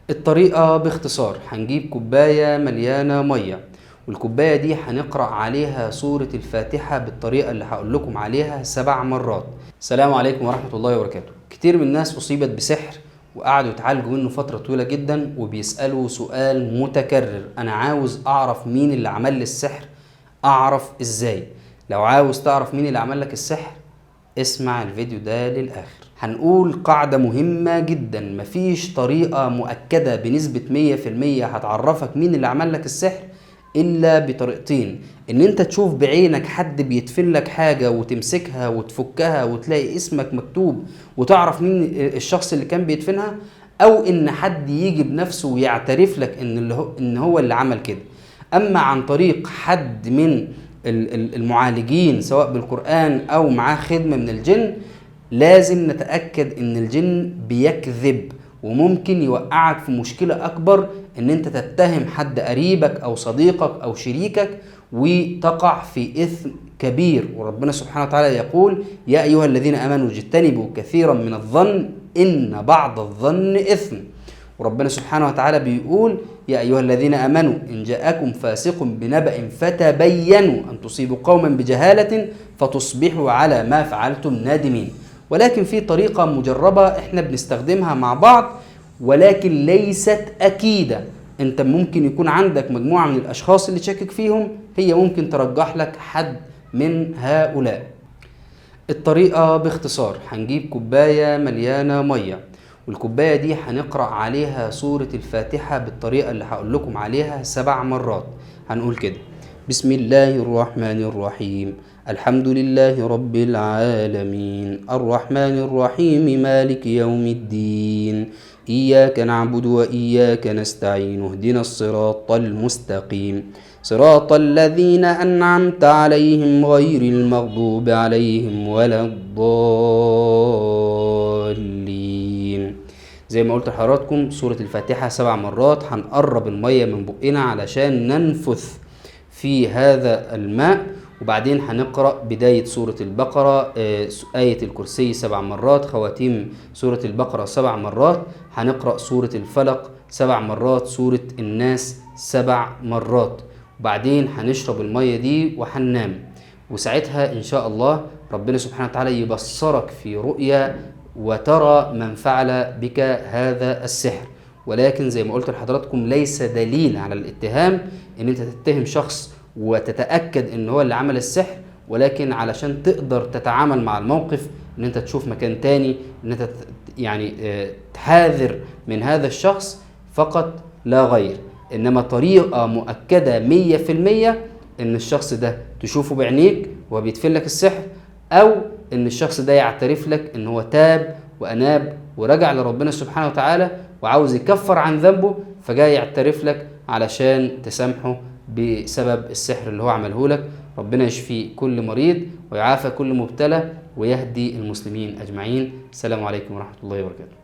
الطريقة باختصار، هنجيب كوباية مليانة مية، والكوباية دي هنقرأ عليها سورة الفاتحة بالطريقة اللي هقول لكم عليها 7 مرات. السلام عليكم ورحمة الله وبركاته. كتير من الناس أصيبت بسحر وقعدوا يتعالجوا منه فترة طويلة جدا، وبيسألوا سؤال متكرر: أنا عاوز أعرف مين اللي عمل لي السحر، أعرف إزاي؟ لو عاوز تعرف مين اللي عمل لك السحر اسمع الفيديو ده للآخر. هنقول قاعدة مهمة جدا: مفيش طريقة مؤكدة بنسبة 100% هتعرفك مين اللي عمل لك السحر إلا بطريقتين: إن أنت تشوف بعينك حد بيدفن لك حاجة وتمسكها وتفكها وتلاقي اسمك مكتوب وتعرف مين الشخص اللي كان بيدفنها، أو إن حد يجي بنفسه ويعترف لك إن هو اللي عمل كده. أما عن طريق حد من المعالجين سواء بالقرآن أو معاه خدمة من الجن، لازم نتأكد ان الجن بيكذب، وممكن يوقعك في مشكلة اكبر ان انت تتهم حد قريبك او صديقك او شريكك وتقع في اثم كبير. وربنا سبحانه وتعالى يقول: يا ايها الذين امنوا اجتنبوا كثيرا من الظن ان بعض الظن اثم. وربنا سبحانه وتعالى بيقول: يا أيها الذين آمنوا إن جاءكم فاسق بنبأ فتبينوا أن تصيبوا قوما بجهالة فتصبحوا على ما فعلتم نادمين. ولكن في طريقة مجربة احنا بنستخدمها مع بعض، ولكن ليست أكيدة. انت ممكن يكون عندك مجموعة من الأشخاص اللي تشكك فيهم، هي ممكن ترجح لك حد من هؤلاء. الطريقة باختصار، هنجيب كوباية مليانة مية، والكوباية دي هنقرأ عليها سورة الفاتحة بالطريقة اللي هقول لكم عليها 7 مرات. هنقول كده: بسم الله الرحمن الرحيم، الحمد لله رب العالمين، الرحمن الرحيم، مالك يوم الدين، إياك نعبد وإياك نستعين، اهدنا الصراط المستقيم، صراط الذين أنعمت عليهم غير المغضوب عليهم ولا الضالين. زي ما قلت لحضراتكم، سورة الفاتحة 7 مرات. هنقرب المية من بقنا علشان ننفث في هذا الماء، وبعدين هنقرأ بداية سورة البقرة، آية الكرسي 7 مرات، خواتيم سورة البقرة 7 مرات، هنقرأ سورة الفلق 7 مرات، سورة الناس 7 مرات، وبعدين هنشرب المية دي وهننام. وساعتها إن شاء الله ربنا سبحانه وتعالى يبصرك في رؤيا وترى من فعل بك هذا السحر. ولكن زي ما قلت لحضراتكم، ليس دليل على الاتهام ان انت تتهم شخص وتتأكد ان هو اللي عمل السحر، ولكن علشان تقدر تتعامل مع الموقف ان انت تشوف مكان تاني، ان انت تحاذر من هذا الشخص فقط لا غير. انما طريقة مؤكدة 100% ان الشخص ده تشوفه بعينيك وهو بيدفن لك السحر، او ان الشخص ده يعترف لك ان هو تاب واناب ورجع لربنا سبحانه وتعالى وعاوز يكفر عن ذنبه، فجاي يعترف لك علشان تسامحه بسبب السحر اللي هو عمله لك. ربنا يشفي كل مريض ويعافى كل مبتلى ويهدي المسلمين اجمعين. السلام عليكم ورحمة الله وبركاته.